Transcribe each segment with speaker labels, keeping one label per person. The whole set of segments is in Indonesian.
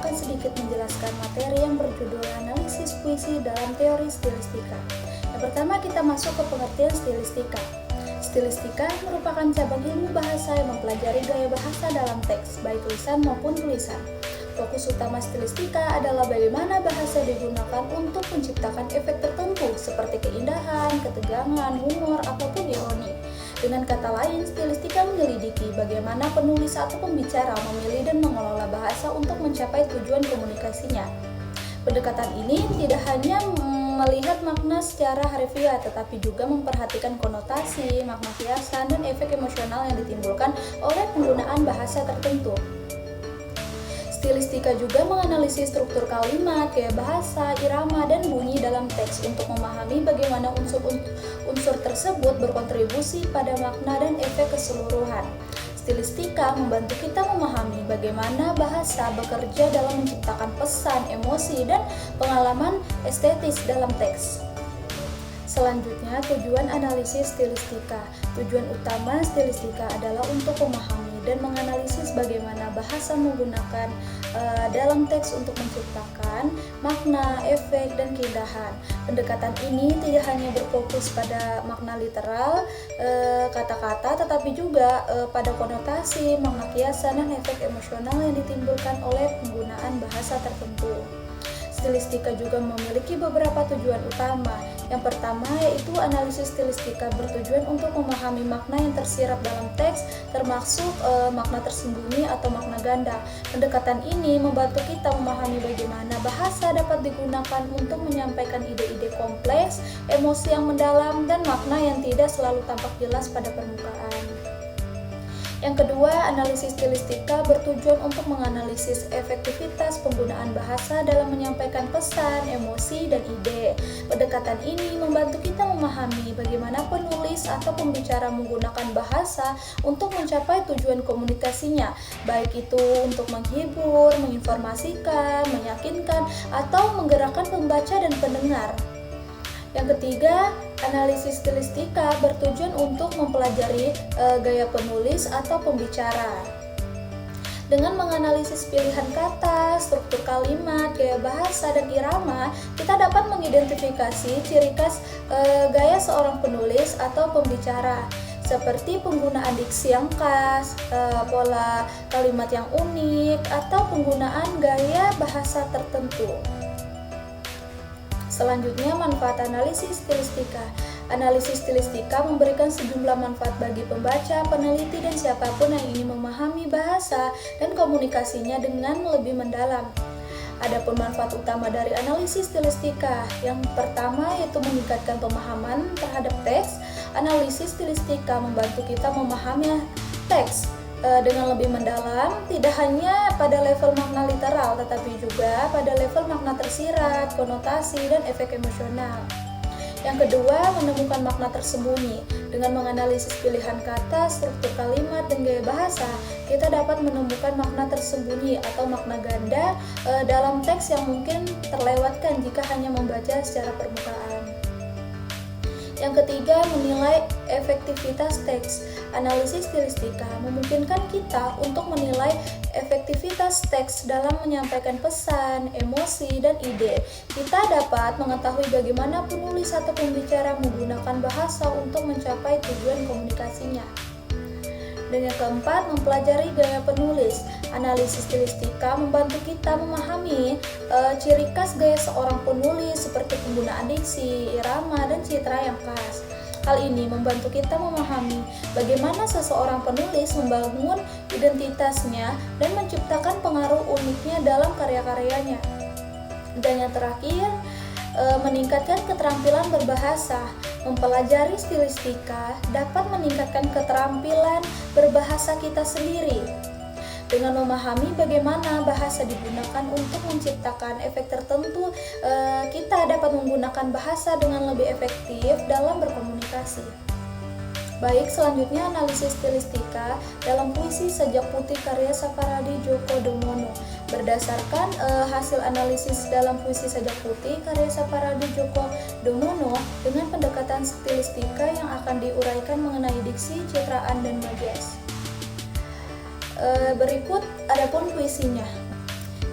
Speaker 1: akan sedikit menjelaskan materi yang berjudul analisis puisi dalam teori stilistika. Yang pertama kita masuk ke pengertian stilistika. Stilistika merupakan cabang ilmu bahasa yang mempelajari gaya bahasa dalam teks, baik tulisan maupun tulisan. Fokus utama stilistika adalah bagaimana bahasa digunakan untuk menciptakan efek tertentu seperti keindahan, ketegangan, humor, ataupun ironi. Dengan kata lain, stilistika menyelidiki bagaimana penulis atau pembicara memilih dan mengelola bahasa untuk mencapai tujuan komunikasinya. Pendekatan ini tidak hanya melihat makna secara harfiah, tetapi juga memperhatikan konotasi, makna kiasan, dan efek emosional yang ditimbulkan oleh penggunaan bahasa tertentu. Stilistika juga menganalisis struktur kalimat, gaya bahasa, irama, dan bunyi dalam teks untuk memahami bagaimana unsur tersebut berkontribusi pada makna dan efek keseluruhan. Stilistika membantu kita memahami bagaimana bahasa bekerja dalam menciptakan pesan, emosi, dan pengalaman estetis dalam teks. Selanjutnya, tujuan analisis stilistika. Tujuan utama stilistika adalah untuk memahami dan menganalisis bagaimana bahasa menggunakan dalam teks untuk menciptakan makna, efek, dan keindahan. Pendekatan ini tidak hanya berfokus pada makna literal kata-kata, tetapi juga pada konotasi, makna kiasan, dan efek emosional yang ditimbulkan oleh penggunaan bahasa tertentu. Stilistika juga memiliki beberapa tujuan utama. Yang pertama yaitu analisis stilistika bertujuan untuk memahami makna yang tersirat dalam teks, termasuk makna tersembunyi atau makna ganda. Pendekatan ini membantu kita memahami bagaimana bahasa dapat digunakan untuk menyampaikan ide-ide kompleks, emosi yang mendalam, dan makna yang tidak selalu tampak jelas pada permukaan. Yang kedua, analisis stilistika bertujuan untuk menganalisis efektivitas penggunaan bahasa dalam menyampaikan pesan, emosi, dan ide. Pendekatan ini membantu kita memahami bagaimana penulis atau pembicara menggunakan bahasa untuk mencapai tujuan komunikasinya, baik itu untuk menghibur, menginformasikan, meyakinkan, atau menggerakkan pembaca dan pendengar. Yang ketiga, analisis stilistika bertujuan untuk mempelajari gaya penulis atau pembicara. Dengan menganalisis pilihan kata, struktur kalimat, gaya bahasa, dan irama, kita dapat mengidentifikasi ciri khas gaya seorang penulis atau pembicara, seperti penggunaan diksi yang khas, pola kalimat yang unik, atau penggunaan gaya bahasa tertentu. Selanjutnya, manfaat analisis stilistika. Analisis stilistika memberikan sejumlah manfaat bagi pembaca, peneliti, dan siapapun yang ingin memahami bahasa dan komunikasinya dengan lebih mendalam. Adapun manfaat utama dari analisis stilistika, yang pertama yaitu meningkatkan pemahaman terhadap teks. Analisis stilistika membantu kita memahami teks dengan lebih mendalam, tidak hanya pada level makna literal, tetapi juga pada level makna tersirat, konotasi, dan efek emosional. Yang kedua, menemukan makna tersembunyi. Dengan menganalisis pilihan kata, struktur kalimat, dan gaya bahasa, kita dapat menemukan makna tersembunyi atau makna ganda dalam teks yang mungkin terlewatkan jika hanya membaca secara permukaan. Yang ketiga, menilai efektivitas teks. Analisis stilistika memungkinkan kita untuk menilai efektivitas teks dalam menyampaikan pesan, emosi, dan ide. Kita dapat mengetahui bagaimana penulis atau pembicara menggunakan bahasa untuk mencapai tujuan komunikasinya. Dan yang keempat, mempelajari gaya penulis. Analisis stilistika membantu kita memahami ciri khas gaya seorang penulis seperti penggunaan diksi, irama, dan citra yang khas. Hal ini membantu kita memahami bagaimana seseorang penulis membangun identitasnya dan menciptakan pengaruh uniknya dalam karya-karyanya. Dan yang terakhir, meningkatkan keterampilan berbahasa. Mempelajari stilistika dapat meningkatkan keterampilan berbahasa kita sendiri. Dengan memahami bagaimana bahasa digunakan untuk menciptakan efek tertentu, kita dapat menggunakan bahasa dengan lebih efektif dalam berkomunikasi. Baik, selanjutnya analisis stilistika dalam puisi Sajak Putih karya Sapardi Djoko Damono. Berdasarkan hasil analisis dalam puisi Sajak Putih karya Sapardi Djoko Damono dengan pendekatan stilistika yang akan diuraikan mengenai diksi, citraan, dan majas. Berikut adapun puisinya.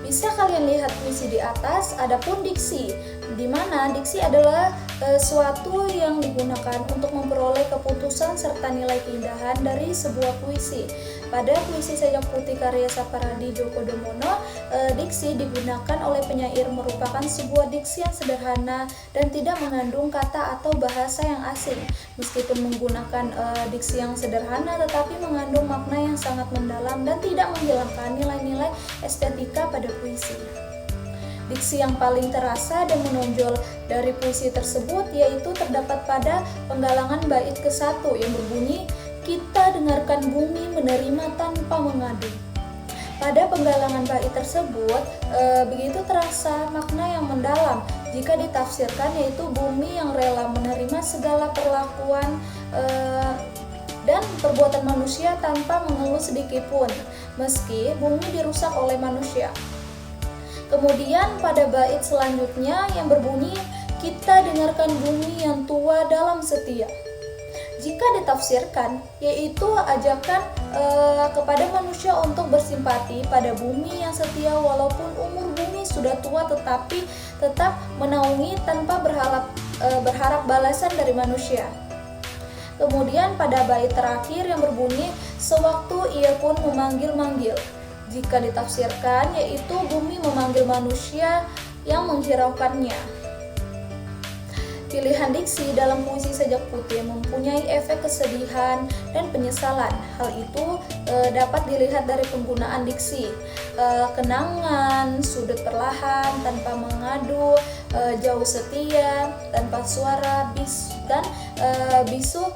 Speaker 1: Bisa kalian lihat puisi di atas. Adapun diksi, di mana diksi adalah suatu yang digunakan untuk memperoleh keputusan serta nilai keindahan dari sebuah puisi. Pada puisi Sajak Putih karya Sapardi Djoko Damono, diksi digunakan oleh penyair merupakan sebuah diksi yang sederhana dan tidak mengandung kata atau bahasa yang asing. Meskipun menggunakan diksi yang sederhana, tetapi mengandung makna yang sangat mendalam dan tidak menghilangkan nilai-nilai estetika pada puisi. Diksi yang paling terasa dan menonjol dari puisi tersebut yaitu terdapat pada penggalangan bait ke-1 yang berbunyi, "Kita dengarkan bumi menerima tanpa mengadu." Pada penggalangan bait tersebut begitu terasa makna yang mendalam jika ditafsirkan, yaitu bumi yang rela menerima segala perlakuan dan perbuatan manusia tanpa mengeluh sedikitpun, meski bumi dirusak oleh manusia. Kemudian pada bait selanjutnya yang berbunyi, "Kita dengarkan bumi yang tua dalam setia." Jika ditafsirkan, yaitu ajakan kepada manusia untuk bersimpati pada bumi yang setia walaupun umur bumi sudah tua, tetapi tetap menaungi tanpa berharap balasan dari manusia. Kemudian pada bait terakhir yang berbunyi, "Sewaktu ia pun memanggil-manggil." Jika ditafsirkan, yaitu bumi memanggil manusia yang menghiraukannya. Pilihan diksi dalam puisi Sajak Putih mempunyai efek kesedihan dan penyesalan. Hal itu dapat dilihat dari penggunaan diksi, kenangan, sudut perlahan, tanpa mengadu, jauh setia, tanpa suara, dan bisu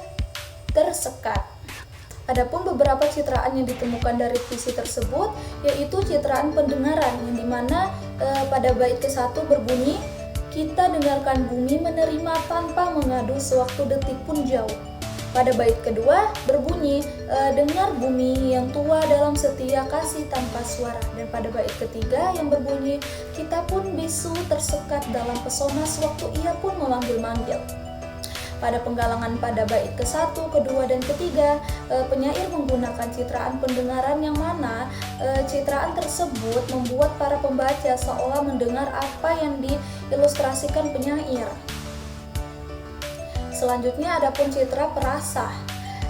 Speaker 1: tersekat. Adapun beberapa citraan yang ditemukan dari puisi tersebut, yaitu citraan pendengaran, yang dimana pada bait ke-1 berbunyi, "Kita dengarkan bumi menerima tanpa mengadu sewaktu detik pun jauh." Pada bait kedua berbunyi, "Dengar bumi yang tua dalam setia kasih tanpa suara." Dan pada bait ketiga yang berbunyi, "Kita pun bisu tersekat dalam pesona sewaktu ia pun memanggil-manggil." Pada penggalangan pada bait ke-1, kedua, dan ketiga, penyair menggunakan citraan pendengaran yang mana citraan tersebut membuat para pembaca seolah mendengar apa yang diilustrasikan penyair. Selanjutnya adapun citra perasa.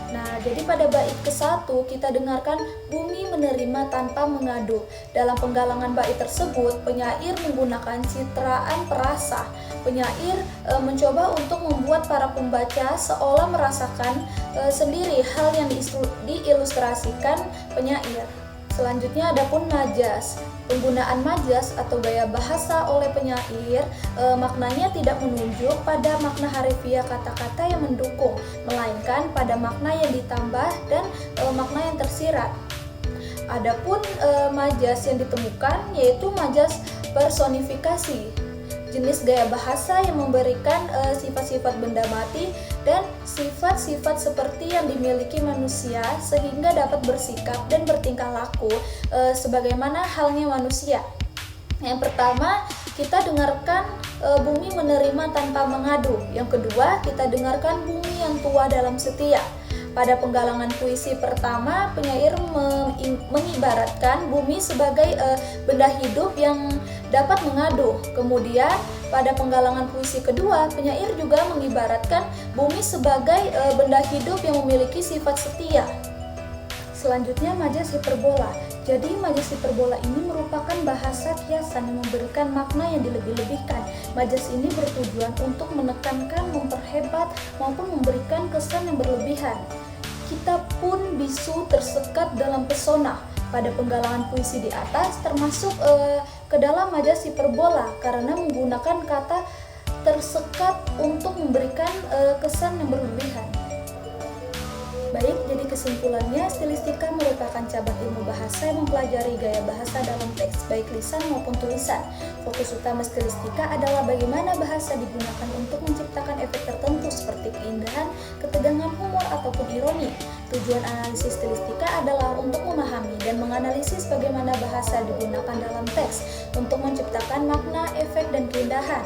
Speaker 1: Nah, jadi pada bait ke-1 kita dengarkan bumi menerima tanpa mengadu. Dalam penggalangan bait tersebut, penyair menggunakan citraan perasa. Penyair mencoba untuk membuat para pembaca seolah merasakan sendiri hal yang diilustrasikan penyair. Selanjutnya adapun majas. Penggunaan majas atau gaya bahasa oleh penyair maknanya tidak menunjuk pada makna harfiah kata-kata yang mendukung, melainkan pada makna yang ditambah dan makna yang tersirat. Adapun majas yang ditemukan yaitu majas personifikasi, jenis gaya bahasa yang memberikan sifat-sifat benda mati dan sifat-sifat seperti yang dimiliki manusia sehingga dapat bersikap dan bertingkah laku sebagaimana halnya manusia. Yang pertama, kita dengarkan bumi menerima tanpa mengadu. Yang kedua, kita dengarkan bumi yang tua dalam setia. Pada penggalangan puisi pertama, penyair mengibaratkan bumi sebagai benda hidup yang dapat mengadu. Kemudian, pada penggalangan puisi kedua, penyair juga mengibaratkan bumi sebagai benda hidup yang memiliki sifat setia. Selanjutnya, majas hiperbola. Jadi, majas hiperbola ini merupakan bahasa kiasan yang memberikan makna yang dilebih-lebihkan. Majas ini bertujuan untuk menekankan, memperhebat, maupun memberikan kesan yang berlebihan. Kita pun bisu tersekat dalam pesona. Pada penggalangan puisi di atas termasuk ke dalam majas hiperbola karena menggunakan kata tersekat untuk memberikan kesan yang berlebihan. Baik, jadi kesimpulannya, stilistika merupakan cabang ilmu bahasa yang mempelajari gaya bahasa dalam teks, baik lisan maupun tulisan. Fokus utama stilistika adalah bagaimana bahasa digunakan untuk menciptakan efek tertentu seperti keindahan, ketegangan, humor, ataupun ironi. Tujuan analisis stilistika adalah untuk memahami dan menganalisis bagaimana bahasa digunakan dalam teks untuk menciptakan makna, efek, dan keindahan.